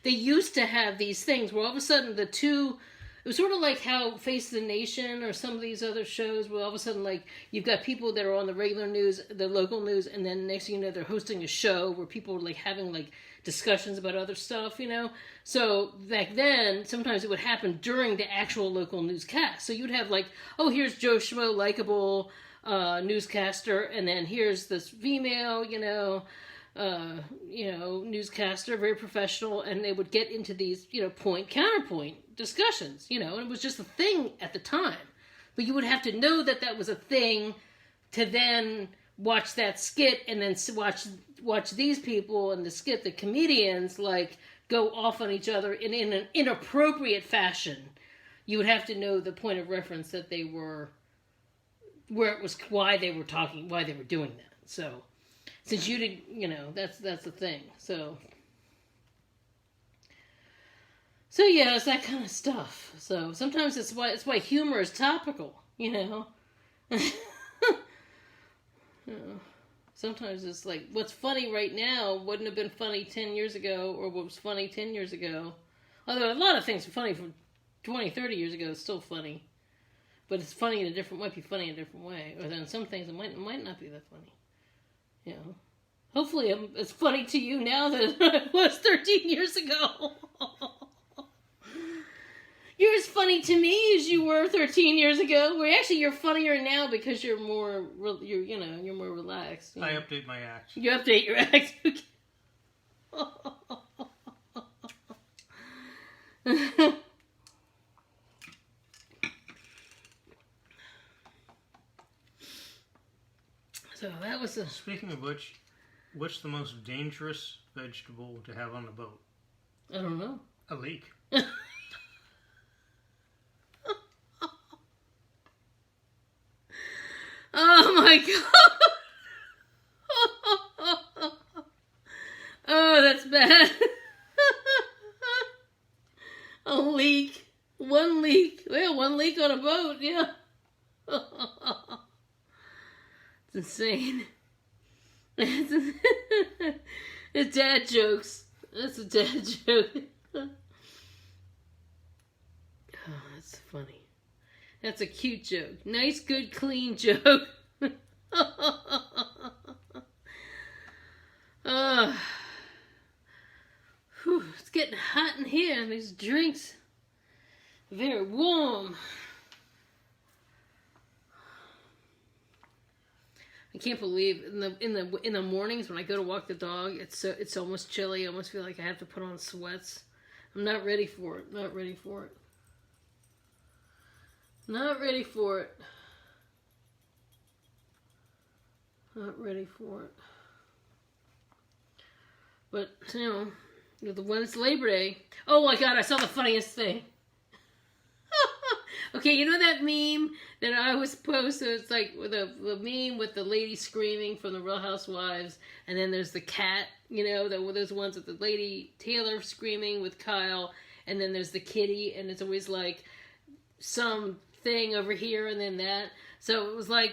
they used to have these things where all of a sudden the two, it was sort of like how Face the Nation or some of these other shows where all of a sudden like you've got people that are on the regular news, the local news, and then next thing you know they're hosting a show where people are like having like discussions about other stuff, So back then, sometimes it would happen during the actual local newscast. So you'd have like, oh, here's Joe Schmo, likable, newscaster, and then here's this female, newscaster, very professional, and they would get into these, point counterpoint discussions, and it was just a thing at the time. But you would have to know that that was a thing to then watch that skit and then watch these people in the skit, the comedians, like, go off on each other in an inappropriate fashion. You would have to know the point of reference that they were, where it was, why they were doing that. So, since you didn't, that's the thing. So yeah, it's that kind of stuff. So sometimes it's why humor is topical, Sometimes it's like, what's funny right now wouldn't have been funny 10 years ago, or what was funny 10 years ago. Although a lot of things are funny from 20, 30 years ago is still funny. But it's funny might be funny in a different way. Or then some things it might not be that funny. Hopefully it's funny to you now that it was 13 years ago. You're as funny to me as you were 13 years ago. Well, actually, you're funnier now because you're more relaxed. I update my act. You update your act. So that was a... Speaking of which, what's the most dangerous vegetable to have on a boat? I don't know. A leek. Oh my god! Oh, that's bad. A leak. One leak. Well, one leak on a boat, yeah. It's insane. It's dad jokes. That's a dad joke. Oh, that's funny. That's a cute joke. Nice, good, clean joke. It's getting hot in here, and these drinks are very warm. I can't believe in the mornings when I go to walk the dog, it's almost chilly. I almost feel like I have to put on sweats. I'm not ready for it. Not ready for it. Not ready for it. Not ready for it. But, when it's Labor Day... Oh my god, I saw the funniest thing. Okay, you know that meme that I always post? So it's like the meme with the lady screaming from the Real Housewives, and then there's the cat, those ones with the lady Taylor screaming with Kyle, and then there's the kitty, and it's always like some thing over here and then that. So it was like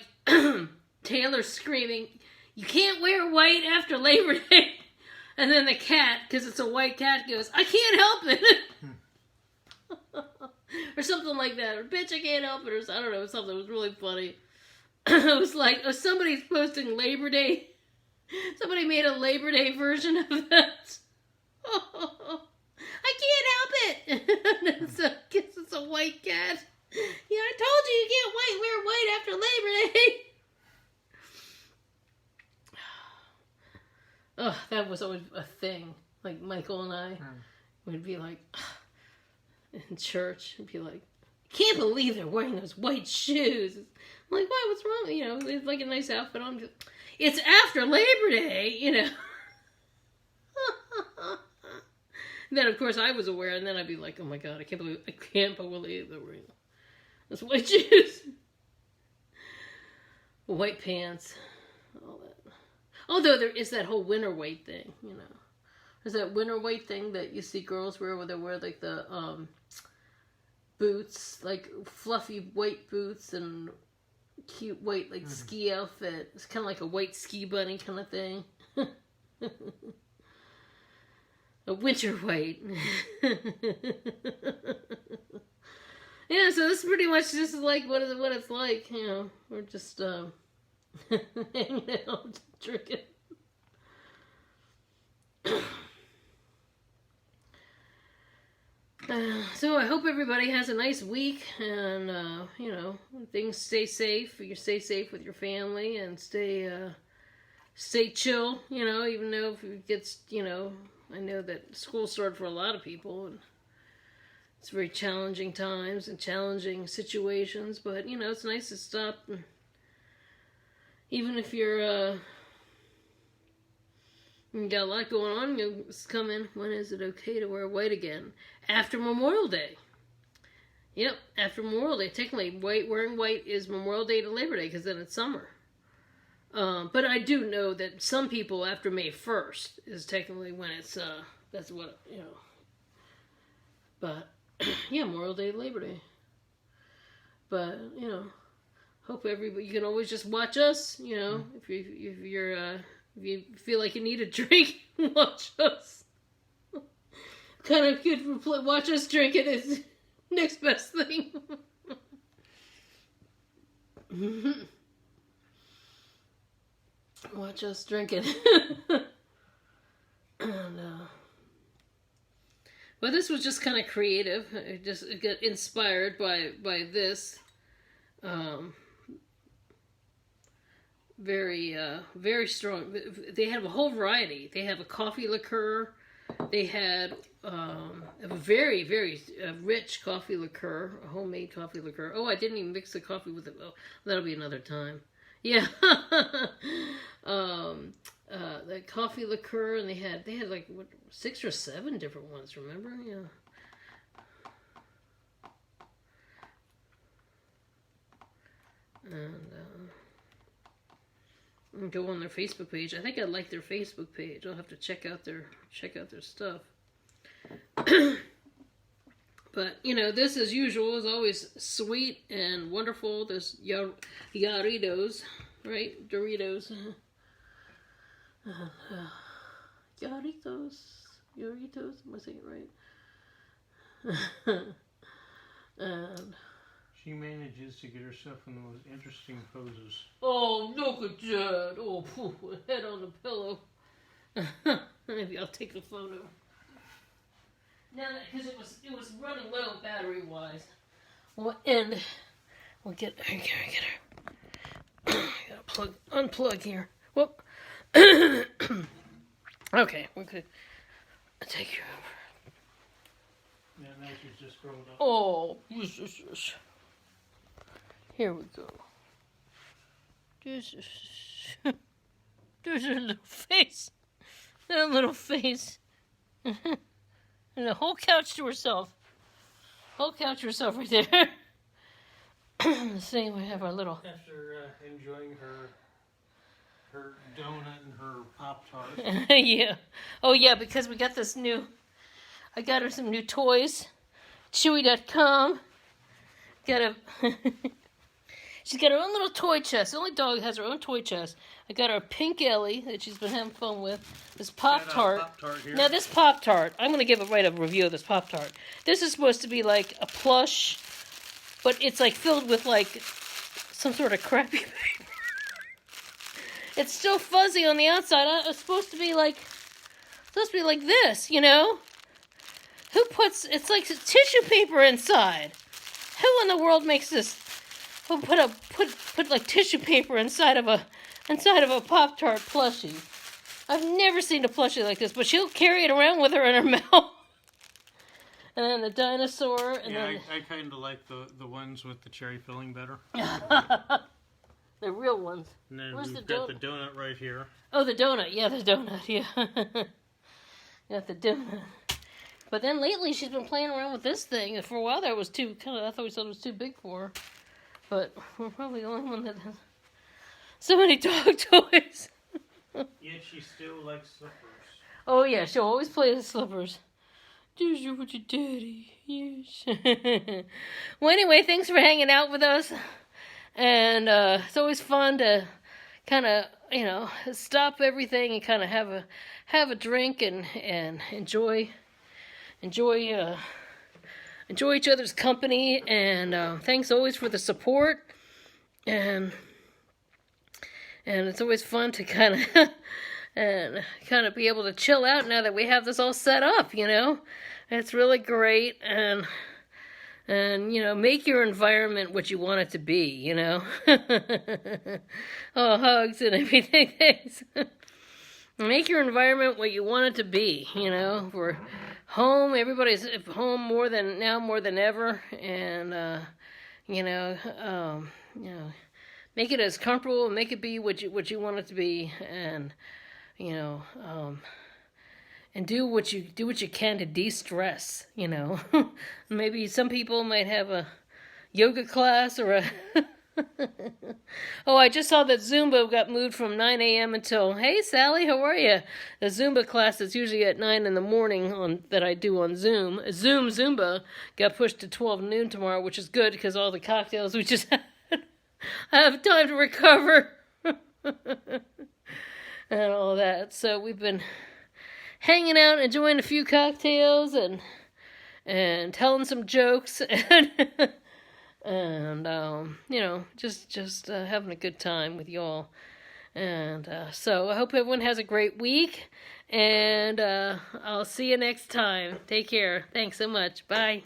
Taylor screaming, "You can't wear white after Labor Day." And then the cat, because it's a white cat, goes, "I can't help it." Or something like that. Or, "Bitch, I can't help it." Or I don't know, something. It was really funny. It was like, somebody's posting Labor Day. Somebody made a Labor Day version of that. I can't help it. It's a white cat. Yeah, I told you can't wear white after Labor Day. Oh, that was always a thing. Like, Michael and I would be like, in church, and be like, "I can't believe they're wearing those white shoes." I'm like, "Why? What's wrong? It's like a nice outfit on. It's after Labor Day, And then, of course, I was aware, and then I'd be like, "Oh my god, I can't believe they're wearing those white shoes." White pants, all that. Although there is that whole winter weight thing, There's that winter weight thing that you see girls wear, where they wear like the boots, like fluffy white boots and cute white ski outfit. It's kind of like a white ski bunny kind of thing. A winter weight. Yeah, so this is pretty much just like what it's like, We're just hanging out, drinking. So I hope everybody has a nice week, and you know, things stay safe. You stay safe with your family, and stay chill. You know, even though if it gets, you know, I know that school started for a lot of people, and it's very challenging times and challenging situations. But you know, it's nice to stop, and even if you're you got a lot going on, you come in. When is it okay to wear white again? After Memorial Day. Yep, after Memorial Day. Technically, wearing white is Memorial Day to Labor Day, because then it's summer. But I do know that some people after May 1st is technically when it's, that's what, you know. But, yeah, Memorial Day to Labor Day. But, you know, hope everybody, you can always just watch us, you know, if you feel like you need a drink, watch us. Kind of good for watch us drink it is next best thing. Watch us drink it. And, well, this was just kind of creative. It got inspired by this. Very strong. They have a whole variety. They have a coffee liqueur. They had a very, very rich coffee liqueur, a homemade coffee liqueur. Oh, I didn't even mix the coffee with it. Oh, that'll be another time. Yeah. The coffee liqueur, and they had like what, 6 or 7 different ones. Remember? Yeah. And go on their Facebook page. I think I like their Facebook page. I'll have to check out their stuff. But you know, this as usual is always sweet and wonderful. This Jarritos, right? Doritos. Jarritos. Am I saying it right? And she manages to get herself in the most interesting poses. Oh, look at that. Oh, poof, head on the pillow. Maybe I'll take a photo. Now, because it was running low battery-wise. We'll end. We'll get her. Gotta unplug here. Whoop. Okay, we could take you over. Yeah, now she's just grown up. Oh, yes. Here we go. There's her little face. That little face. And the whole couch to herself. Whole couch to herself right there. See, we have our little... After enjoying her donut and her Pop-Tart. Yeah. Oh, yeah, because we got this new... I got her some new toys. Chewy.com. Got a... She's got her own little toy chest. The only dog has her own toy chest. I got her a pink Ellie that she's been having fun with. This Pop-Tart. Now, this Pop-Tart, I'm going to give a review of this Pop-Tart. This is supposed to be like a plush, but it's like filled with like some sort of crappy paper. It's still fuzzy on the outside. It's supposed to be like this, you know? It's like tissue paper inside. Who in the world makes this? Who put like tissue paper inside of a Pop-Tart plushie? I've never seen a plushie like this, but she'll carry it around with her in her mouth. And then the dinosaur, and then I kind of like the ones with the cherry filling better. The real ones. And then we've got the donut right here. Oh, the donut. Yeah, the donut. Yeah. Got the donut. But then lately she's been playing around with this thing. For a while there, it was I thought it was too big for her. But we're probably the only one that has so many dog toys. Yet she still likes slippers. Oh, yeah. She'll always play with slippers. There's your daddy. Yes. Well, anyway, thanks for hanging out with us. And it's always fun to kind of, you know, stop everything and kind of have a drink and enjoy each other's company, and thanks always for the support, and it's always fun to kind of and kind of be able to chill out now that we have this all set up, you know. It's really great, and you know, make your environment what you want it to be, you know. Oh, hugs and everything. Thanks. Make your environment what you want it to be, you know. We're home, everybody's home more than ever, and you know, make it as comfortable, make it be what you want it to be, and you know, and do what you can to de-stress, you know. Maybe some people might have a yoga class or a oh, I just saw that Zumba got moved from 9 a.m. until, hey Sally, how are you? The Zumba class is usually at 9 in the morning that I do on Zoom. Zumba got pushed to 12 noon tomorrow, which is good because all the cocktails we just had, I have time to recover and all that. So we've been hanging out, enjoying a few cocktails and telling some jokes and you know, just having a good time with y'all. And so I hope everyone has a great week, and I'll see you next time. Take care. Thanks so much. Bye.